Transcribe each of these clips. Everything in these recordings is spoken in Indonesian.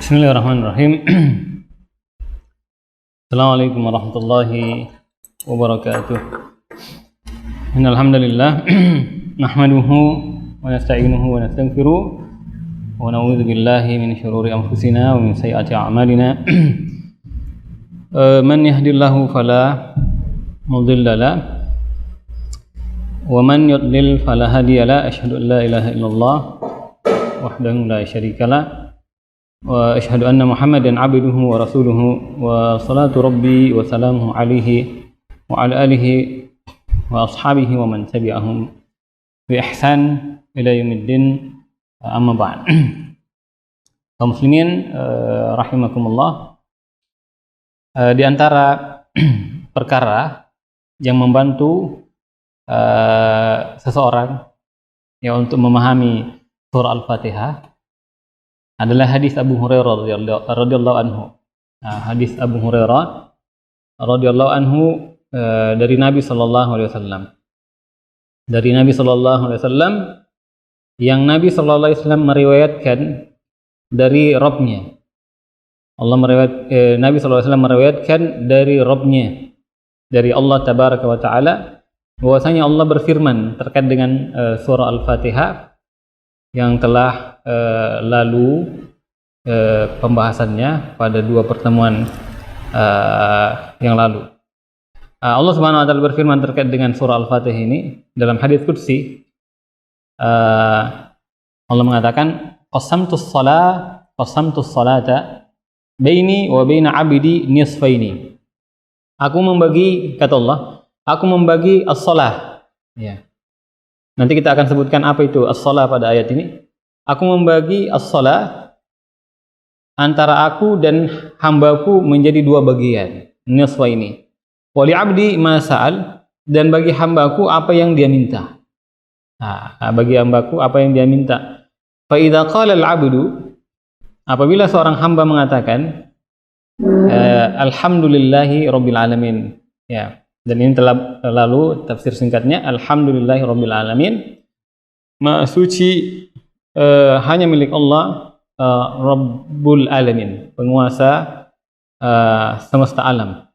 Bismillahirrahmanirrahim. Assalamualaikum warahmatullahi wabarakatuh. Innal hamdalillah nahmaduhu wa nasta'inuhu wa nastaghfiruh wa na'udzu billahi min shururi anfusina wa min sayyiati a'malina. Man yahdihillahu fala mudilla lahu wa man yudlil fala hadiya lahu. Asyhadu an la ilaha illallah wahdahu la syarika lahu wa asyhadu anna Muhammadan abduhu wa rasuluhu wa salatu rabbi wa salamuhu alaihi wa ala alihi wa ashabihi wa man tabi'ahum bi ihsan ila yaumiddin, amma ba'd. Kaum muslimin rahimakumullah, di antara perkara yang membantu seseorang ya untuk memahami surah Al-Fatihah adalah hadis Abu Hurairah radhiyallahu anhu. Hadis Abu Hurairah radhiyallahu anhu dari Nabi sallallahu alaihi wasallam. Dari Nabi sallallahu alaihi wasallam, yang Nabi sallallahu alaihi wasallam meriwayatkan dari Rabb-Nya. Nabi sallallahu alaihi wasallam meriwayatkan dari Rabb-Nya, dari Allah tabaraka wa taala, bahwasanya Allah berfirman terkait dengan surah Al-Fatihah yang telah lalu pembahasannya pada dua pertemuan yang lalu. Allah Subhanahu wa taala berfirman terkait dengan surah Al-Fatihah ini dalam hadis qudsi. Allah mengatakan, qasamtus salata baini wa baina 'abdi nisfaini. Aku membagi, kata Allah, aku membagi as-shalah. Ya. Nanti kita akan sebutkan apa itu as-shalah pada ayat ini. Aku membagi as-shalah antara aku dan hambaku menjadi dua bagian, nisfa ini. Wa li 'abdi ma sa'al, dan bagi hambaku apa yang dia minta. Bagi hambaku apa yang dia minta. Fa idza qala al-'abdu, apabila seorang hamba mengatakan alhamdulillahi rabbil alamin, ya. Dan ini telah lalu tafsir singkatnya, alhamdulillahi rabbil alamin, maha suci hanya milik Allah, Rabbul alamin, penguasa semesta alam.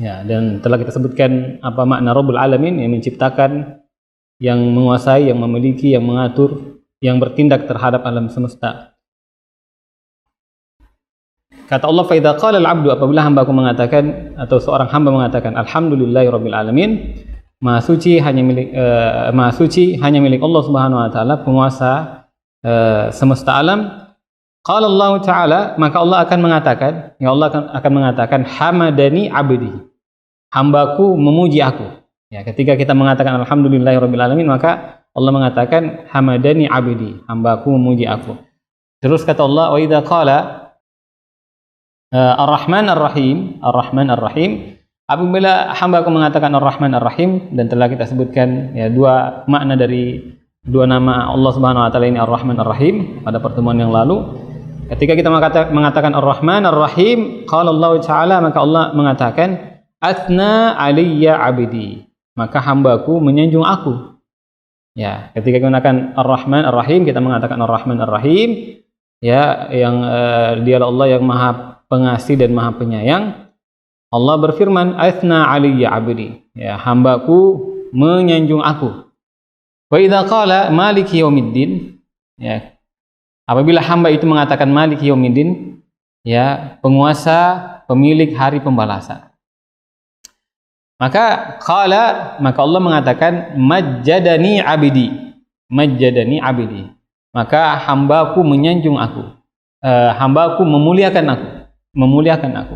Ya, dan telah kita sebutkan apa makna Rabbul alamin, yang menciptakan, yang menguasai, yang memiliki, yang mengatur, yang bertindak terhadap alam semesta. Kata Allah, fa idza qala al-'abdu, apabila hambaku mengatakan atau seorang hamba mengatakan alhamdulillahi rabbil alamin, maha suci hanya milik Allah Subhanahu wa taala, penguasa semesta alam. Qala Allah taala, maka Allah akan mengatakan, ya Allah akan mengatakan, hamadani 'abdi, hambaku memuji aku. Ya, ketika kita mengatakan alhamdulillahi rabbil alamin, maka Allah mengatakan hamadani 'abdi, hambaku memuji aku. Terus kata Allah, wa idza qala Ar-Rahman Ar-Rahim, Ar-Rahman Ar-Rahim, apabila hambaku mengatakan Ar-Rahman Ar-Rahim, dan telah kita sebutkan ya dua makna dari dua nama Allah Subhanahu wa taala ini, Ar-Rahman Ar-Rahim, pada pertemuan yang lalu. Ketika kita mengatakan Ar-Rahman Ar-Rahim, qala Allah taala, maka Allah mengatakan atsna alayya 'abdi, maka hambaku menyanjung aku. Ya, ketika kita mengatakan Ar-Rahman Ar-Rahim, kita mengatakan Ar-Rahman Ar-Rahim, ya, yang dialah Allah yang Maha Pengasih dan Maha Penyayang. Allah berfirman, atsna alayya 'abdi, ya, hambaku menyanjung aku. Wa idza qala maliki yaumiddin, ya, apabila hamba itu mengatakan maliki yaumiddin, ya, penguasa, pemilik hari pembalasan, maka Allah mengatakan majjadani 'abdi, majjadani 'abdi, maka hambaku menyanjung aku, hambaku memuliakan aku, memuliakan aku.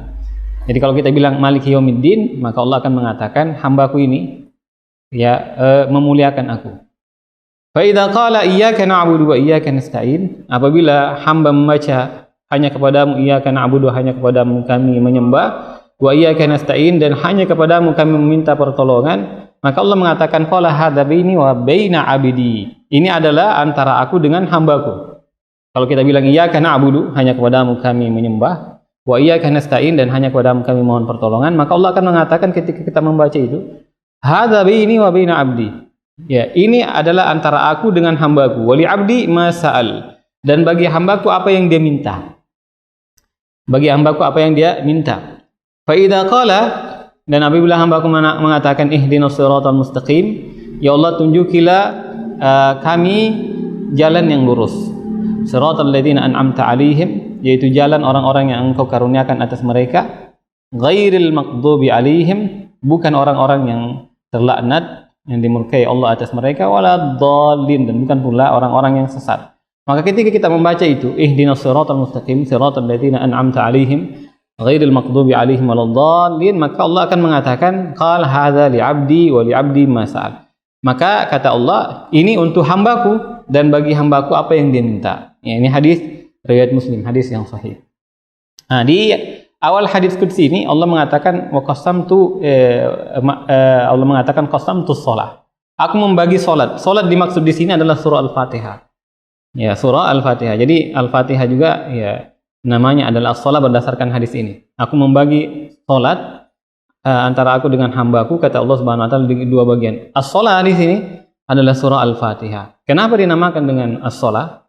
Jadi kalau kita bilang maliki yaumiddin, maka Allah akan mengatakan hambaku ini ya memuliakan aku. Fa idza qala iyyaka na'budu wa iyyaka nasta'in, apabila hamba membaca hanya kepadamu iyyaka na'budu, hanya kepadamu kami menyembah, wa iyyaka nasta'in, dan hanya kepadamu kami meminta pertolongan, maka Allah mengatakan qala hadza baini wa baina 'abdi, ini adalah antara aku dengan hambaku. Kalau kita bilang iyyaka na'budu, hanya kepadamu kami menyembah, wa iyyaka nasta'in, dan hanya kepadamu kami mohon pertolongan, maka Allah akan mengatakan ketika kita membaca itu, hadza baini wa baina 'abdi, ya, ini adalah antara aku dengan hambaku, wali 'abdi ma sa'al, dan bagi hambaku apa yang dia minta. bagi hambaku apa yang dia minta. Fa idza qala, dan apabila hambaku mengatakan ihdinas siratal mustaqim, ya Allah tunjukilah kami jalan yang lurus. Siratal ladzina an'amta 'alaihim, yaitu jalan orang-orang yang Engkau karuniakan atas mereka. Ghairil maghdubi 'alaihim, bukan orang-orang yang terlaknat, yang dimurkai Allah atas mereka, waladdallin, dan bukan pula orang-orang yang sesat. Maka ketika kita membaca itu, ihdinas siratal mustaqim, siratal ladzina an'amta 'alaihim, ghairil maghdubi 'alaihim waladdallin, maka Allah akan mengatakan qal hadza li 'abdi wa li 'abdi ma sa'al. Maka kata Allah, ini untuk hambaku dan bagi hambaku apa yang dia minta. Ya, ini hadis riwayat Muslim, hadis yang sahih. Nah, di awal hadis qudsi ini Allah mengatakan wa qasamtu Allah mengatakan qasamtu shalah. Aku membagi salat. Salat dimaksud di sini adalah surah Al-Fatihah. Ya, surah Al-Fatihah. Jadi Al-Fatihah juga ya namanya adalah as-shalah berdasarkan hadis ini. Aku membagi salat antara aku dengan hambaku, kata Allah Subhanahu wa taala, di dua bagian. As-shalah di sini adalah surah Al-Fatihah. Kenapa dinamakan dengan as-shalah?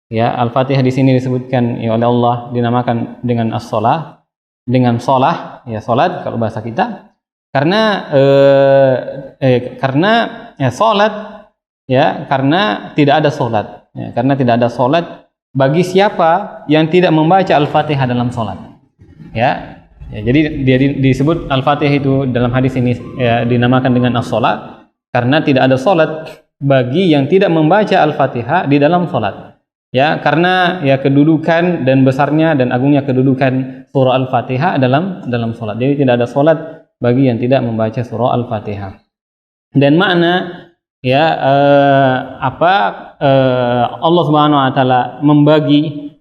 Ya, Al-Fatihah di sini disebutkan ya oleh Allah dinamakan dengan as-shalah, dengan shalah, ya salat kalau bahasa kita. Karena ya salat ya karena tidak ada salat. Ya, karena tidak ada salat bagi siapa yang tidak membaca Al-Fatihah dalam salat. Ya. Ya, jadi dia disebut Al-Fatihah itu dalam hadis ini ya, dinamakan dengan as-shalah karena tidak ada salat bagi yang tidak membaca Al-Fatihah di dalam salat. Ya, karena ya kedudukan dan besarnya dan agungnya kedudukan surah Al-Fatihah dalam salat. Jadi tidak ada salat bagi yang tidak membaca surah Al-Fatihah. Dan makna ya Allah Subhanahu wa taala membagi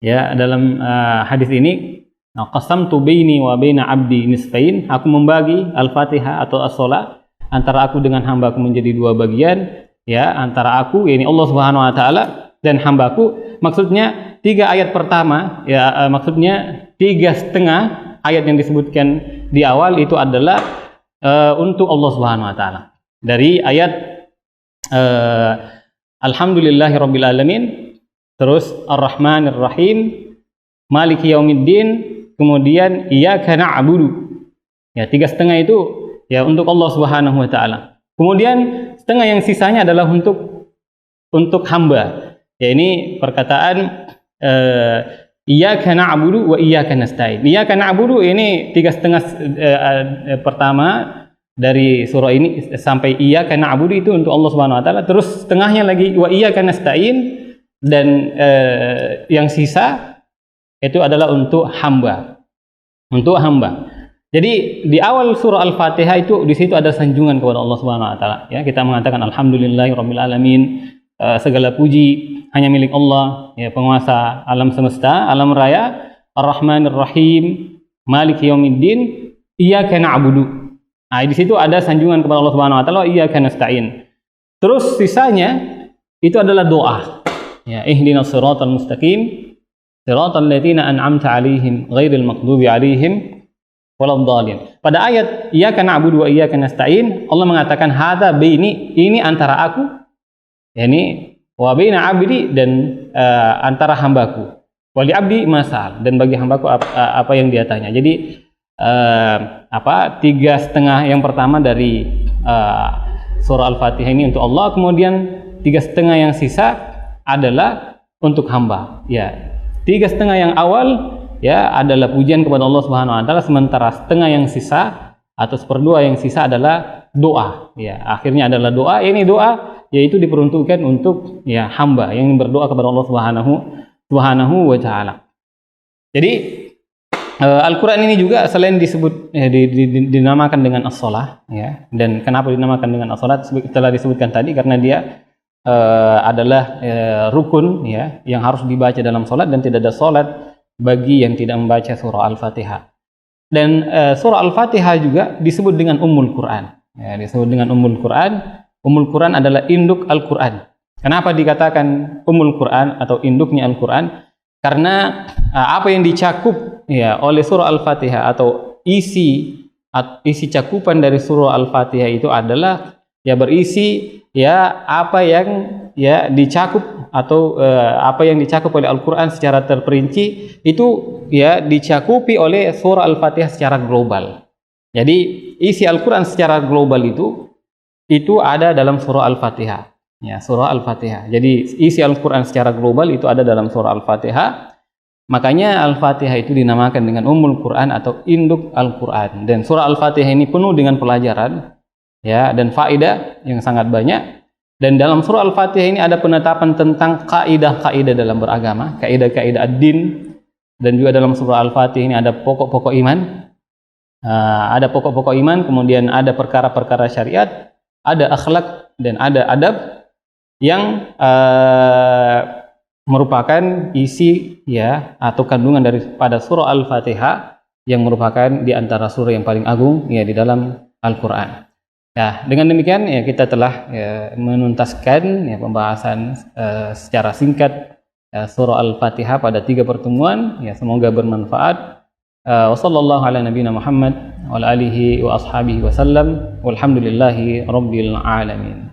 ya dalam hadis ini, qasamtu baini wa baina 'abdi nisfain, aku membagi Al-Fatihah atau as-shalah antara aku dengan hambaku menjadi dua bagian, ya, antara aku yakni Allah Subhanahu wa taala dan hambaku. Maksudnya 3 ayat pertama ya, maksudnya 3,5 ayat yang disebutkan di awal itu adalah untuk Allah Subhanahu wa taala. Dari ayat alhamdulillahirabbil alamin, terus ar-rahmanir rahim, maliki yaumiddin, kemudian iyyaka na'budu. Ya, 3,5 itu ya untuk Allah Subhanahu wa taala. Kemudian setengah yang sisanya adalah untuk hamba. Ya, ini perkataan iyyaka na'budu wa iyyaka nasta'in. Iyyaka na'budu ini 3,5 pertama dari surah ini sampai iyyaka na'budu itu untuk Allah Subhanahu wa taala. Terus setengahnya lagi wa iyyaka nasta'in, dan yang sisa itu adalah untuk hamba. Untuk hamba. Jadi di awal surah Al-Fatihah itu di situ ada sanjungan kepada Allah Subhanahu wa taala. Ya, kita mengatakan alhamdulillahirabbil alamin, segala puji hanya milik Allah, ya, penguasa alam semesta, alam raya, Ar-Rahmanir Rahim, Maliki Yaumiddin, iyyaka na'budu. Nah, di situ ada sanjungan kepada Allah Subhanahu wa taala, iyyaka nasta'in. Terus sisanya itu adalah doa. Ya, ihdinas siratal mustaqim, siratal ladzina an'amta 'alaihim, ghairil maghdubi 'alaihim waladdallin. Pada ayat iyyaka na'budu wa iyyaka nasta'in, Allah mengatakan hadza baini, ini antara aku, yakni wa baina 'abdi, dan antara hambaku, wa li 'abdi masal, dan bagi hambaku apa yang dia tanya. Jadi 3,5 yang pertama dari surah Al-Fatihah ini untuk Allah, kemudian 3,5 yang sisa adalah untuk hamba. Ya, 3,5 yang awal ya adalah pujian kepada Allah Subhanahu wa taala, sementara setengah yang sisa atau 1/2 yang sisa adalah doa. Ya, akhirnya adalah doa. Ini doa yaitu diperuntukkan untuk ya hamba yang berdoa kepada Allah Subhanahu wa taala. Jadi Al-Quran ini juga selain disebut dinamakan dengan as-shalah, ya, dan kenapa dinamakan dengan as-shalah telah disebutkan tadi karena dia adalah rukun ya yang harus dibaca dalam salat, dan tidak ada salat bagi yang tidak membaca surah Al-Fatihah. Dan surah Al-Fatihah juga disebut dengan Ummul Quran. Ya, disebut dengan Ummul Quran. Ummul Quran adalah induk Al-Quran. Kenapa dikatakan Ummul Quran atau induknya Al-Quran? Karena apa yang dicakup ya oleh surah Al-Fatihah atau isi cakupan dari surah Al-Fatihah itu adalah ya berisi ya apa yang ya dicakup atau apa yang dicakup oleh Al-Qur'an secara terperinci itu ya dicakupi oleh surah Al-Fatihah secara global. Jadi isi Al-Qur'an secara global itu ada dalam surah Al-Fatihah. Ya, surah Al-Fatihah. Jadi isi Al-Qur'an secara global itu ada dalam surah Al-Fatihah. Makanya Al-Fatihah itu dinamakan dengan Ummul Quran atau induk Al-Quran. Dan surah Al-Fatihah ini penuh dengan pelajaran ya dan faedah yang sangat banyak. Dan dalam surah Al-Fatihah ini ada penetapan tentang kaidah-kaidah dalam beragama, kaidah-kaidah ad-din. Dan juga dalam surah Al-Fatihah ini ada pokok-pokok iman. Ada pokok-pokok iman, kemudian ada perkara-perkara syariat, ada akhlak dan ada adab yang merupakan isi ya atau kandungan daripada surah Al-Fatihah yang merupakan di antara surah yang paling agung ya di dalam Al-Qur'an. Ya, dengan demikian ya kita telah ya, menuntaskan ya pembahasan secara singkat ya, surah Al-Fatihah pada 3 pertemuan ya, semoga bermanfaat. Wassallallahu ala nabiyina Muhammad wa ala alihi wa ashabihi wasallam walhamdulillahi rabbil alamin.